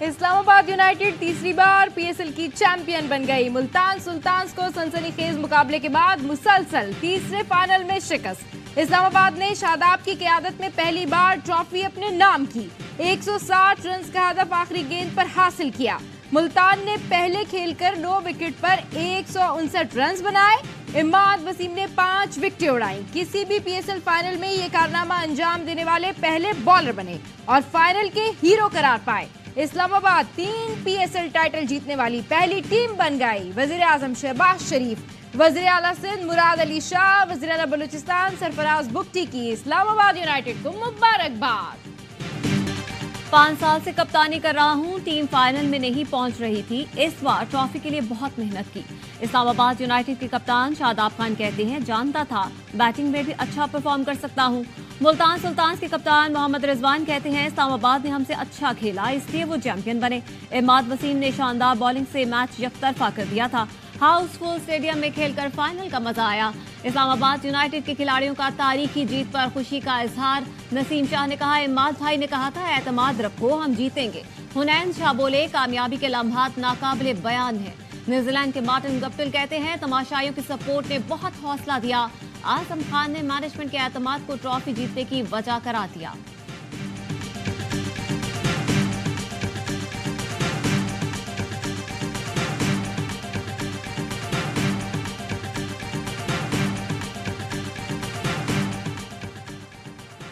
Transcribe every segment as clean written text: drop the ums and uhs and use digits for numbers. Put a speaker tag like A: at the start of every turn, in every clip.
A: Islamabad United तीसरी बार PSL की champion बन गई। मुल्तान सुल्तान्स को सनसनीखेज मुकाबले के बाद मुसलसल तीसरे फाइनल में शिकस्त। इस्लामाबाद ने शादाब की क़यादत में पहली बार ट्रॉफी अपने नाम की। 160 रन का हदफ आखिरी गेंद पर हासिल किया। मुल्तान ने पहले खेलकर 9 विकेट पर 159 रन बनाए। इमाद वसीम ने 5 विकेटें उड़ाई। किसी भी पीएसएल फाइनल में ये कारनामा अंजाम देने वाले पहले बॉलर बने और फाइनल के हीरो करार पाए। इस्लामाबाद 3 पीएसएल टाइटल जीतने वाली पहली टीम बन गई। वजीर आजम शहबाज शरीफ, वजीर आला सिंध मुराद अली शाह, वजीर आला बलूचिस्तान सरफराज बुगटी की इस्लामाबाद यूनाइटेड को मुबारकबाद।
B: 5 साल से कप्तानी कर रहा हूं, टीम फाइनल में नहीं पहुंच रही थी। इस बार ट्रॉफी के लिए बहुत मेहनत की। इस्लामाबाद यूनाइटेड के कप्तान शादाब खान कहते हैं, जानता था बैटिंग में भी अच्छा परफॉर्म कर सकता हूं। मुल्तान सुल्तान्स के कप्तान मोहम्मद रिजवान कहते हैं, इस्लामाबाद ने हमसे अच्छा खेला, इसलिए वो चैंपियन बने। इमाद वसीम ने शानदार बॉलिंग से मैच यकतरफा कर दिया था। हाउसफुल स्टेडियम में खेलकर फाइनल का मजा आया। इस्लामाबाद यूनाइटेड के खिलाड़ियों का तारीखी जीत पर खुशी का इजहार। नसीम शाह ने कहा, इमाद भाई ने कहा था एतमाद रखो, हम जीतेंगे। हुनैन शाह बोले, कामयाबी के लम्हात नाकाबिले बयान है। न्यूजीलैंड के मार्टिन गप्टिल कहते हैं, तमाशाइयों की सपोर्ट ने बहुत हौसला दिया। आजम खान ने मैनेजमेंट के एतमाद को ट्रॉफी जीतने की वजह करार दिया।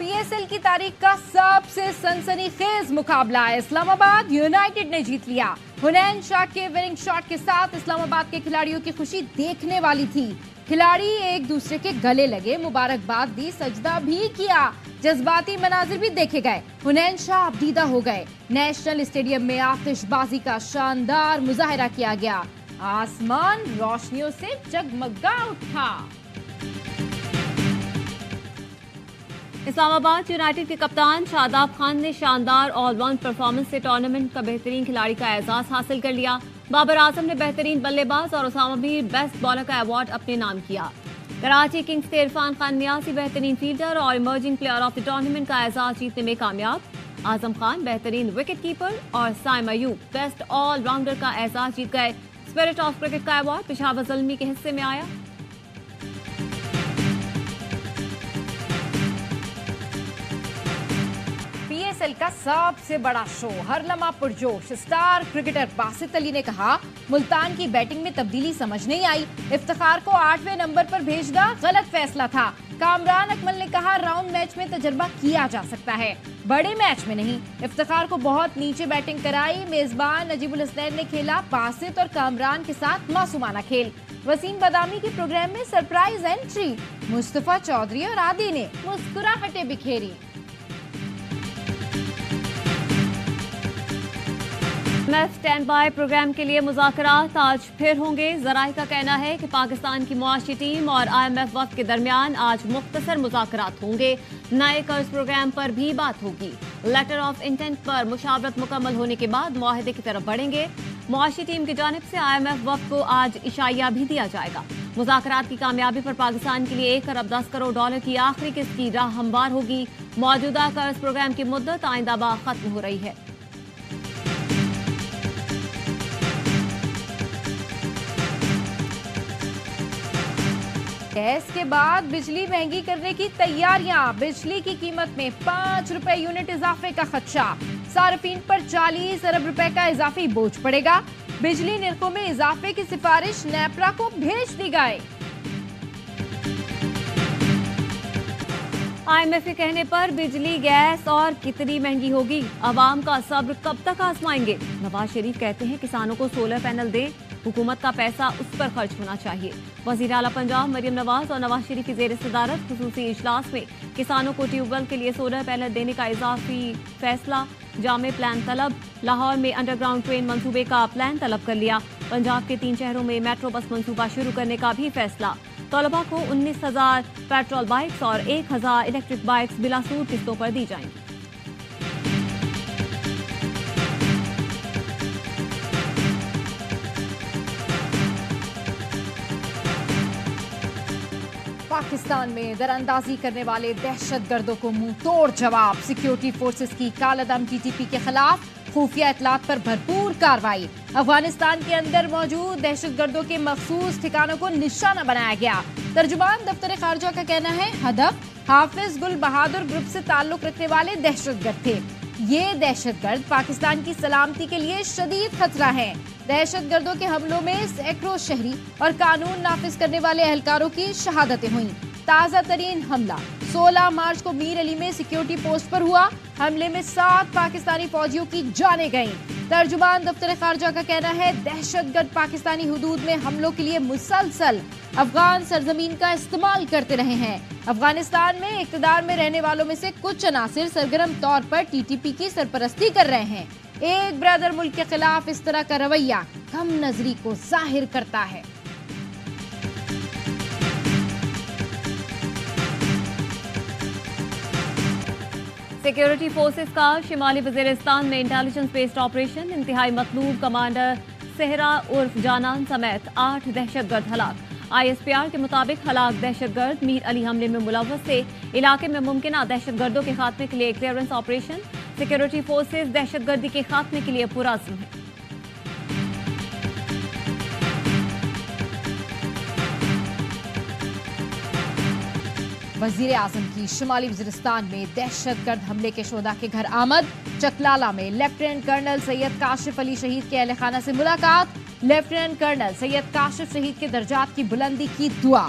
A: पीएसएल की तारीख का सबसे सनसनीखेज मुकाबला इस्लामाबाद यूनाइटेड ने जीत लिया। हुनैन शाह के विनिंग शॉट के साथ इस्लामाबाद के खिलाड़ियों की खुशी देखने वाली थी। खिलाड़ी एक दूसरे के गले लगे, मुबारकबाद दी, सजदा भी किया। जज्बाती मनाजिर भी देखे गए। हुनैन शाह अबदीदा हो गए। नेशनल स्टेडियम में आतिशबाजी का शानदार मुजाहिरा किया गया। आसमान रोशनियों से जगमगा उठा।
B: इस्लामाबाद यूनाइटेड के कप्तान शादाब खान ने शानदार ऑलराउंड परफॉर्मेंस से टूर्नामेंट का बेहतरीन खिलाड़ी का एजाज हासिल कर लिया। बाबर आजम ने बेहतरीन बल्लेबाज और उसामा भी बेस्ट बॉलर का अवार्ड अपने नाम किया। कराची किंग्स के इरफान खान नियाजी बेहतरीन फील्डर और emerging player of the tournament का एजाज जीतने में कामयाब। आजम खान बेहतरीन विकेट कीपर और साइम अयूब बेस्ट ऑलराउंडर का एजाज जीत गए। स्पिरिट ऑफ क्रिकेट का अवार्ड पेशावर ज़ल्मी के हिस्से में आया।
A: पीएसएल का सबसे बड़ा शो, हर लम्हा पुरजोश। स्टार क्रिकेटर बासित अली ने कहा, मुल्तान की बैटिंग में तब्दीली समझ नहीं आई। इफ्तिखार को 8वें नंबर पर भेजना गलत फैसला था। कामरान अकमल ने कहा, राउंड मैच में तजर्बा किया जा सकता है, बड़े मैच में नहीं। इफ्तिखार को बहुत नीचे बैटिंग कराई। मेजबान नजीबुल हसनैन ने खेला बासित और कामरान के साथ मासूमाना खेल। वसीम बदामी के प्रोग्राम में सरप्राइज एंट्री। मुस्तफा चौधरी और आदि ने मुस्कुराहटें बिखेरी।
B: स्टैंड बाय प्रोग्राम के लिए मुज़ाकरात आज फिर होंगे। ज़राए का कहना है कि पाकिस्तान की मुआशी टीम और IMF वक्त के दरमियान आज मुख्तसर मुज़ाकरात होंगे। नए कर्ज प्रोग्राम पर भी बात होगी। लेटर ऑफ इंटेंट पर मुशावरत मुकम्मल होने के बाद मुआहदे की तरफ बढ़ेंगे। मुआशी टीम की जानिब से IMF वक्त को आज इशाया भी दिया जाएगा। मुज़ाकरात की कामयाबी पर पाकिस्तान के लिए 1 अरब 10 करोड़ डॉलर की आखिरी किस्त की राह हमवार होगी। मौजूदा कर्ज प्रोग्राम की मुद्दत आइंदा माह खत्म हो रही है।
A: गैस के बाद बिजली महंगी करने की तैयारियां। बिजली की कीमत में 5 रुपए यूनिट इजाफे का खदशा। सार्फिन पर 40 अरब रुपए का इजाफी बोझ पड़ेगा। बिजली निर्खों में इजाफे की सिफारिश नेपरा को भेज दी गई।
B: IMF के कहने पर बिजली गैस और कितनी महंगी होगी, अवाम का सब्र कब तक आजमाएंगे। नवाज शरीफ कहते हैं, किसानों को सोलर पैनल दें, हुकूमत का पैसा उस पर खर्च होना चाहिए। वज़ीर आला पंजाब मरियम नवाज और नवाज शरीफ की ज़ेर सदारत खुसूसी इजलास में किसानों को ट्यूबवेल के लिए सोलर पैनल देने का इजाफी फैसला। जामे प्लान तलब। लाहौर में अंडरग्राउंड ट्रेन मंसूबे का प्लान तलब कर लिया। पंजाब के 3 शहरों में मेट्रो बस मंसूबा शुरू करने का भी फैसला। तलबा को 19,000 पेट्रोल बाइक्स और 1,000 इलेक्ट्रिक बाइक्स बिलासूर किस्तों पर दी जाएंगी।
A: पाकिस्तान में दरअंदाजी करने वाले दहशतगर्दों को मुंह तोड़ जवाब। सिक्योरिटी फोर्सेस की कालादम टीटीपी के खिलाफ खुफिया इतलात पर भरपूर कार्रवाई। अफगानिस्तान के अंदर मौजूद दहशतगर्दों के मखसूस ठिकानों को निशाना बनाया गया। तर्जुमान दफ्तर खारजा का कहना है हदफ हाफिज गुल बहादुर ग्रुप से ताल्लुक रखने वाले दहशतगर्द थे। ये दहशतगर्द पाकिस्तान की सलामती के लिए शदीद खतरा है। दहशतगर्दों के हमलों में सैकड़ों शहरी और कानून नाफिज करने वाले एहलकारों की शहादतें हुई। ताजा तरीन हमला 16 मार्च को मीर अली में सिक्योरिटी पोस्ट पर हुआ। हमले में 7 पाकिस्तानी फौजियों की जानें गईं। तर्जुमान दफ्तर खारजा का कहना है दहशतगर्द पाकिस्तानी हुदूद में हमलों के लिए मुसलसल अफगान सरजमीन का इस्तेमाल करते रहे हैं। अफगानिस्तान में इक्तदार में रहने वालों में से कुछ अनासिर सरगर्म तौर पर टीटीपी की सरपरस्ती कर रहे हैं। एक ब्रदर मुल्क के खिलाफ इस तरह का रवैया कम नजरी को जाहिर करता है।
B: सिक्योरिटी फोर्सेस का शिमाली वजीरिस्तान में इंटेलिजेंस बेस्ड ऑपरेशन। इंतहाई मतलूब कमांडर सेहरा उर्फ जानान समेत 8 दहशतगर्द हलाक। ISPR के मुताबिक हलाक दहशतगर्द मीर अली हमले में मुलव्वस थे। इलाके में मुमकिन दहशतगर्दों के खात्मे के लिए क्लियरेंस ऑपरेशन। सिक्योरिटी फोर्सेस दहशतगर्दी के खात्मे के लिए पुरअज़्म है।
A: वजीर आजम की शिमाली वजीरिस्तान में दहशतगर्द हमले के शोधा के घर आमद। चकलाला में लेफ्टिनेंट कर्नल सैयद काशिफ अली शहीद के अहल खाना से मुलाकात। लेफ्टिनेंट कर्नल सैयद काशिफ शहीद के दर्जात की बुलंदी की दुआ।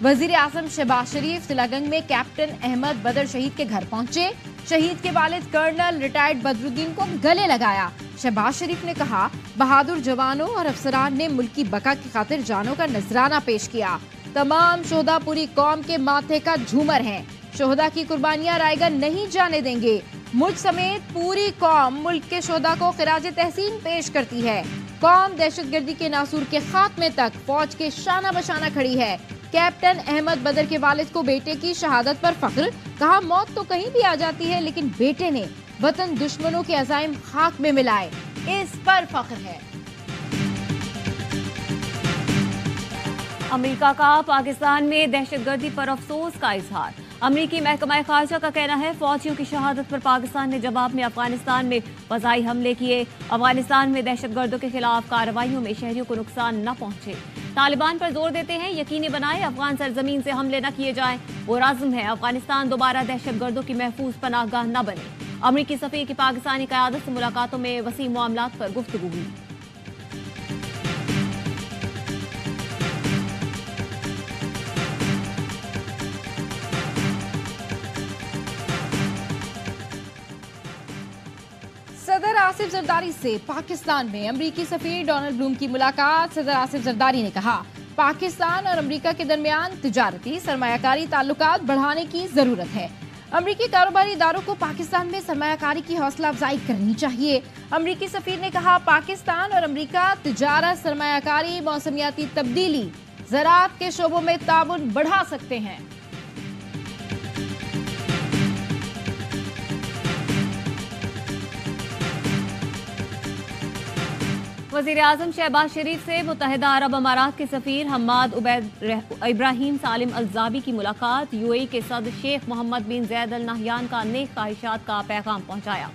A: वजीर आजम शहबाज शरीफ तिलागंज में कैप्टन अहमद बदर शहीद के घर पहुंचे। शहीद के वालिद कर्नल रिटायर्ड बदरुद्दीन को गले लगाया। शहबाज शरीफ ने कहा बहादुर जवानों और अफसरान ने मुल्क की बका की खातिर जानों का नजराना पेश किया। तमाम शोहदा पूरी कौम के माथे का झूमर हैं। शोहदा की कुर्बानियां रायगा नहीं जाने देंगे। मुझ समेत पूरी कौम मुल्क के शोहदा को खिराज तहसीन पेश करती है। कौम दहशतगर्दी के नासूर के खात्मे तक फौज के शाना बशाना खड़ी है। कैप्टन अहमद बदर के वालिद को बेटे की शहादत पर फख्र। कहा मौत तो कहीं भी आ जाती है लेकिन बेटे ने वतन दुश्मनों के अज़ाइम खाक में मिलाए, इस पर फख्र है।
B: अमेरिका का पाकिस्तान में दहशतगर्दी पर अफसोस का इजहार। अमेरिकी महकमा खारजा का कहना है फौजियों की शहादत पर पाकिस्तान ने जवाब में अफगानिस्तान में फज़ाई हमले किए। अफगानिस्तान में दहशतगर्दों के खिलाफ कार्रवाइयों में शहरियों को नुकसान न पहुंचे। तालिबान पर जोर देते हैं यकीनी बनाए अफगान सरजमीन से हमले न किए जाएं। वो राज़म है अफगानिस्तान दोबारा दहशतगर्दों की महफूज पनाहगाह न बने। अमेरिकी सफीर की पाकिस्तानी क़यादत से मुलाकातों में वसी मामलात पर गुफ्तगू हुई।
A: सदर आसिफ जरदारी से पाकिस्तान में अमरीकी सफीर डोनाल्ड ब्लूम की मुलाकात। सदर आसिफ जरदारी ने कहा पाकिस्तान और अमरीका के दरमियान तिजारती सरमायाकारी ताल्लुकात बढ़ाने की जरूरत है। अमरीकी कारोबारी इदारों को पाकिस्तान में सरमायाकारी की हौसला अफजाई करनी चाहिए। अमरीकी सफीर ने कहा पाकिस्तान और अमरीका तिजारत, सरमायाकारी, मौसमियाती तब्दीली, ज़राअत के शोबों में ताउन बढ़ा सकते हैं।
B: वज़ीर आज़म शहबाज शरीफ से मुत्तहिदा अरब अमारात के सफ़ीर हम्माद उबैद इब्राहिम सालिम अल-ज़ाबी की मुलाकात। UAE के सदर शेख मोहम्मद बिन ज़ैद अल नहयान का नेक ख्वाहिशात का पैगाम पहुंचाया।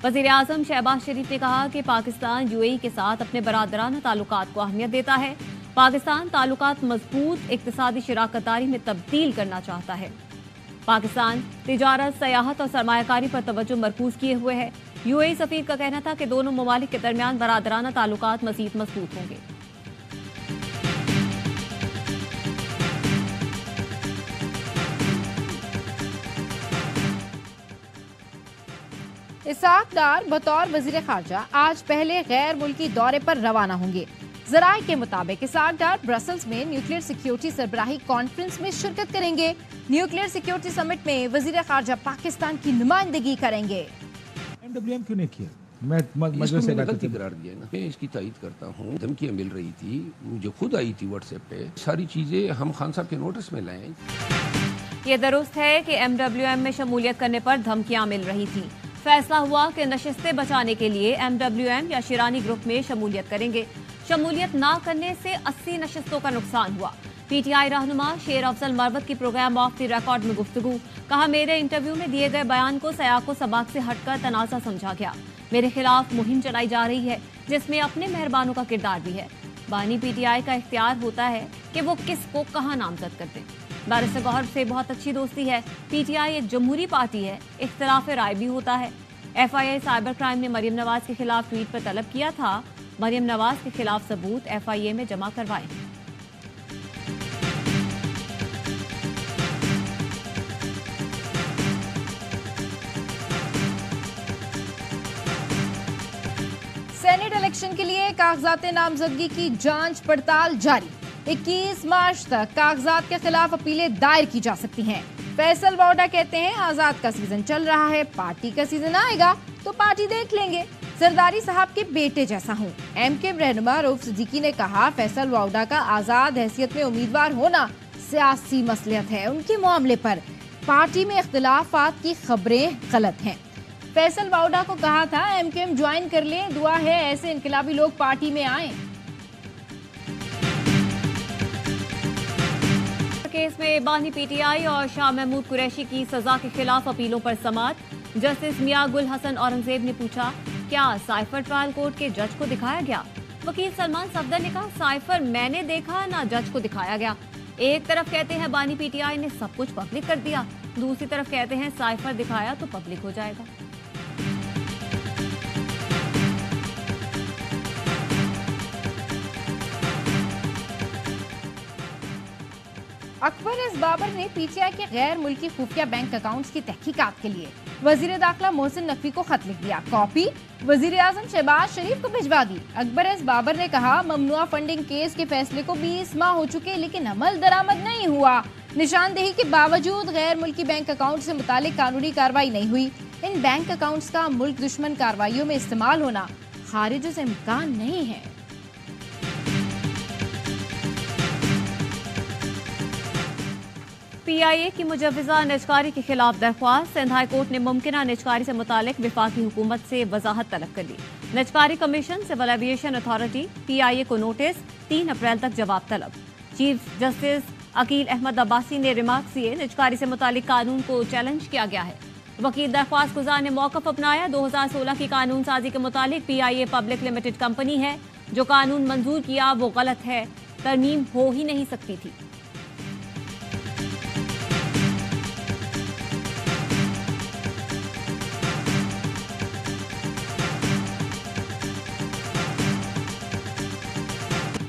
B: वज़ीर आज़म शहबाज शरीफ ने कहा कि पाकिस्तान UAE के साथ अपने बरादराना ताल्लुकात को अहमियत देता है। पाकिस्तान ताल्लुकात मजबूत इक़्तिसादी शराकतदारी में तब्दील करना चाहता है। पाकिस्तान तिजारत, सयाहत और सरमायाकारी पर तवज्जो मरकूज किए हुए है। UAE सफीर का कहना था कि दोनों ममालिक के दरमियान बरादराना ताल्लुकात मज़ीद मजबूत होंगे।
A: इसाक डार बतौर वजीर खारजा आज पहले गैर मुल्की दौरे पर रवाना होंगे। जराये के मुताबिक इसाक डार ब्रसल्स में न्यूक्लियर सिक्योरिटी सरबराही कॉन्फ्रेंस में शिरकत करेंगे। न्यूक्लियर सिक्योरिटी समिट में वजीर खारजा पाकिस्तान की नुमाइंदगी करेंगे।
C: MWM क्यों नहीं किया? मैं मजलिस से
D: गलती करार दिया ना। मैं इसकी तायद करता हूँ। धमकियाँ मिल रही थी, मुझे खुद आई थी व्हाट्सएप पे। सारी चीजें हम खान साहब के नोटिस में लाएं।
B: ये दुरुस्त है कि MWM में शमूलियत करने पर धमकियां मिल रही थी। फैसला हुआ कि नशिस्तें बचाने के लिए MWM या शिरानी ग्रुप में शमूलियत करेंगे। शमूलियत ना करने से 80 नशिस्तों का नुकसान हुआ। पीटीआई रहनुमा शेर अफजल मरवत की प्रोग्राम ऑफ द रिकॉर्ड में गुफ्तगू। कहा, मेरे इंटरव्यू में दिए गए बयान को सयाको सबाक से हटकर तनाज़ा समझा गया। मेरे खिलाफ मुहिम चलाई जा रही है जिसमें अपने मेहरबानों का किरदार भी है। बानी पीटीआई का इख्तियार होता है कि वो किसको कहाँ नामजद करते हैं। बैरिस्टर गौहर से बहुत अच्छी दोस्ती है। पीटीआई एक जमहूरी पार्टी है, इख्तिलाफ राय भी होता है। एफआईए साइबर क्राइम ने मरियम नवाज के खिलाफ ट्वीट पर तलब किया था। मरियम नवाज के खिलाफ सबूत एफआईए में जमा करवाए।
A: सेनेट इलेक्शन के लिए कागजात नामजदगी की जांच पड़ताल जारी। 21 मार्च तक कागजात के खिलाफ अपीलें दायर की जा सकती हैं। फैसल वाडा कहते हैं, आजाद का सीजन चल रहा है, पार्टी का सीजन आएगा तो पार्टी देख लेंगे। जरदारी साहब के बेटे जैसा हूँ। एमके रहनुमा रऊफ सिद्दीकी ने कहा, फैसल वाडा का आजाद हैसियत में उम्मीदवार होना सियासी मसलियत है। उनके मामले पर पार्टी में इख्तिलाफात की खबरें गलत हैं। फैसल वाडा को कहा था, एमकेएम ज्वाइन कर लें, दुआ है ऐसे इनकलाबी लोग पार्टी में आए।
B: केस में बानी पीटीआई और शाह महमूद कुरैशी की सजा के खिलाफ अपीलों पर समाअत। जस्टिस मियां गुल हसन औरंगजेब ने पूछा, क्या साइफर ट्रायल कोर्ट के जज को दिखाया गया? वकील सलमान सफदर ने कहा, साइफर मैंने देखा ना जज को दिखाया गया। एक तरफ कहते हैं बानी पीटीआई ने सब कुछ पब्लिक कर दिया, दूसरी तरफ कहते हैं साइफर दिखाया तो पब्लिक हो जाएगा।
A: अकबर एस बाबर ने पीटीआई के गैर मुल्की खुफिया बैंक अकाउंट्स की तहकीकात के लिए वजीर दाखिला मोहसिन नकवी को खत लिख दिया। कॉपी वजीर आजम शहबाज शरीफ को भिजवा दी। अकबर एस बाबर ने कहा, ममनुआ फंडिंग केस के फैसले को 20 माह हो चुके लेकिन अमल दरामद नहीं हुआ। निशानदेही के बावजूद गैर मुल्की बैंक अकाउंट से मुतालिक कानूनी कार्रवाई नहीं हुई। इन बैंक अकाउंट्स का मुल्क दुश्मन कार्रवाइयों में इस्तेमाल होना खारिज से इम्कान नहीं है।
B: पीआईए की मुजव्वज़ा निजकारी के खिलाफ दरख्वास्त। सिंध हाई कोर्ट ने मुमकिना निजकारी से मुतालिक विफाकी हुकूमत से वजाहत तलब कर ली। निजकारी commission, civil aviation authority, PIA को नोटिस, 3 अप्रैल तक जवाब तलब। चीफ जस्टिस अकील अहमद अब्बासी ने रिमार्क्स दिए, निजकारी से मुतालिक कानून को चैलेंज किया गया है। वकील दरख्वास्त गुजार ने मौकफ अपनाया। 2016 की कानून साजी के मुतालिक पीआईए पब्लिक लिमिटेड कंपनी है। जो कानून मंजूर किया वो गलत है, तरमीम हो ही नहीं सकती थी।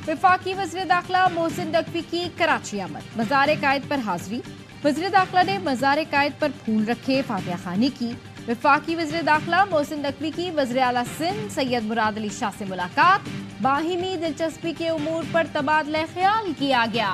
A: वफाकी वज़ीर दाखिला मोहसिन नकवी की कराची आमद। मज़ार कायद पर हाजिरी। वज़ीर दाखिला ने मज़ार कायद पर फूल रखे, फातिहा खानी की। वफाकी वज़ीर दाखिला मोहसिन नकवी की वज़ीर आला सिंध सैयद मुराद अली शाह से मुलाकात। बाहिमी दिलचस्पी के उमूर पर तबादला ख्याल किया गया।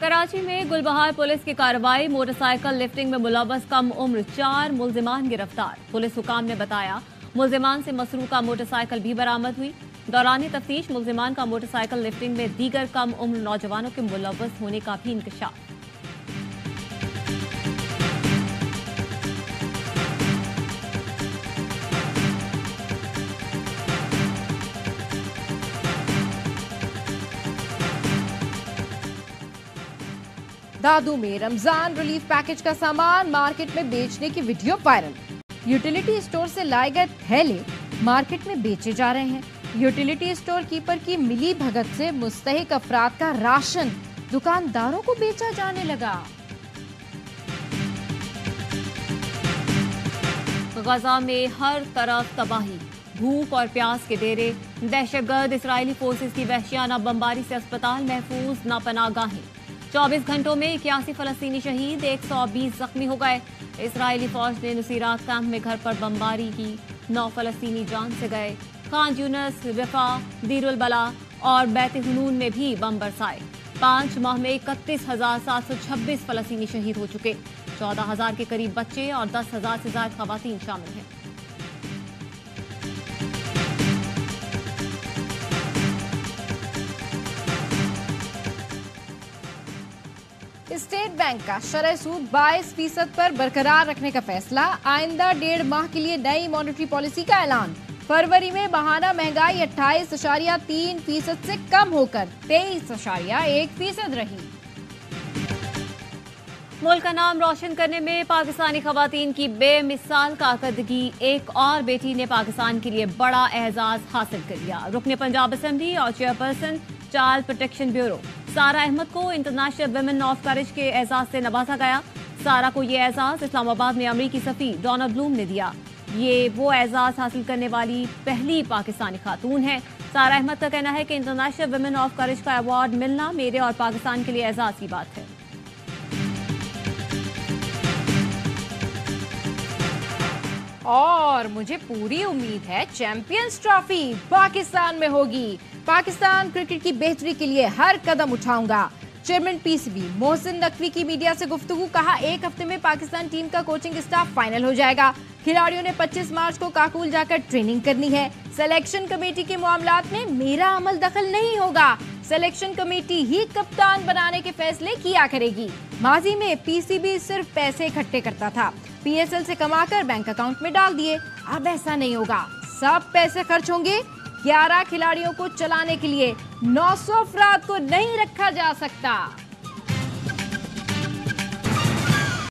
B: कराची में गुलबहार पुलिस की कार्रवाई। मोटरसाइकिल लिफ्टिंग में मुलव्वस कम उम्र 4 मुल्जिमान गिरफ्तार। पुलिस हुकाम ने बताया, मुल्जिमान से मसरूका मोटरसाइकिल भी बरामद हुई। दौरान तफ्तीश मुल्जिमान का मोटरसाइकिल लिफ्टिंग में दीगर कम उम्र नौजवानों के मुलव्वस होने का भी इंकशाफ।
A: दादू में रमजान रिलीफ पैकेज का सामान मार्केट में बेचने की वीडियो वायरल। यूटिलिटी स्टोर से लाए गए थैले मार्केट में बेचे जा रहे हैं। यूटिलिटी स्टोर कीपर की मिली भगत से मुस्तहिक अफराद का राशन दुकानदारों को बेचा जाने लगा।
B: गजा में हर तरफ तबाही, भूख और प्यास के डेरे। दहशतगर्द इजरायली फोर्सेस की वहशियाना बमबारी से अस्पताल महफूज, ना पनाहगाहें। 24 घंटों में 81 फलस्तीनी शहीद, 120 जख्मी हो गए। इजरायली फौज ने नुसीरात कैंप में घर पर बमबारी की, 9 फलस्तीनी जान से गए। खान यूनस, रफा, दीरुल बला और बैत हुनून में भी बम बरसाए। 5 माह में 31,726 फलस्तीनी शहीद हो चुके। 14,000 के करीब बच्चे और 10,000 से ज्यादा खवातीन शामिल हैं।
A: स्टेट बैंक का शरह सूद 22% पर बरकरार रखने का फैसला। आइंदा 1.5 माह के लिए नई मॉनेटरी पॉलिसी का ऐलान। फरवरी में बहाना महंगाई 28.3% से कम होकर 23.1% रही।
B: मुल्क का नाम रोशन करने में पाकिस्तानी खवातीन की बेमिसाल कारकर्दगी, एक और बेटी ने पाकिस्तान के लिए बड़ा एजाज हासिल कर लिया। रुकने पंजाब असेंबली और चेयरपर्सन चाइल्ड प्रोटेक्शन ब्यूरो सारा अहमद को इंटरनेशनल वुमेन ऑफ करेज के एजाज से नवाजा गया। सारा को ये एजाज इस्लामाबाद में अमरीकी सफीर डोनाल्ड ब्लूम ने दिया। ये वो एजाज हासिल करने वाली पहली पाकिस्तानी खातून है। सारा अहमद का कहना है कि इंटरनेशनल वुमेन ऑफ करेज का अवार्ड मिलना मेरे और पाकिस्तान के लिए एजाज की बात है।
A: और मुझे पूरी उम्मीद है चैंपियंस ट्रॉफी पाकिस्तान में होगी। पाकिस्तान क्रिकेट की बेहतरी के लिए हर कदम उठाऊंगा। चेयरमैन पीसीबी मोहसिन नकवी की मीडिया से गुफ्तगू, कहा 1 हफ्ते में पाकिस्तान टीम का कोचिंग स्टाफ फाइनल हो जाएगा। खिलाड़ियों ने 25 मार्च को काकुल जाकर ट्रेनिंग करनी है। सिलेक्शन कमेटी के मामलात में मेरा अमल दखल नहीं होगा। सिलेक्शन कमेटी ही कप्तान बनाने के फैसले किया करेगी। माजी में पीसीबी सिर्फ पैसे इकट्ठे करता था, पीएसएल से कमाकर बैंक अकाउंट में डाल दिए। अब ऐसा नहीं होगा, सब पैसे खर्च होंगे। 11 खिलाड़ियों को चलाने के लिए 900 अफराद को नहीं रखा जा सकता।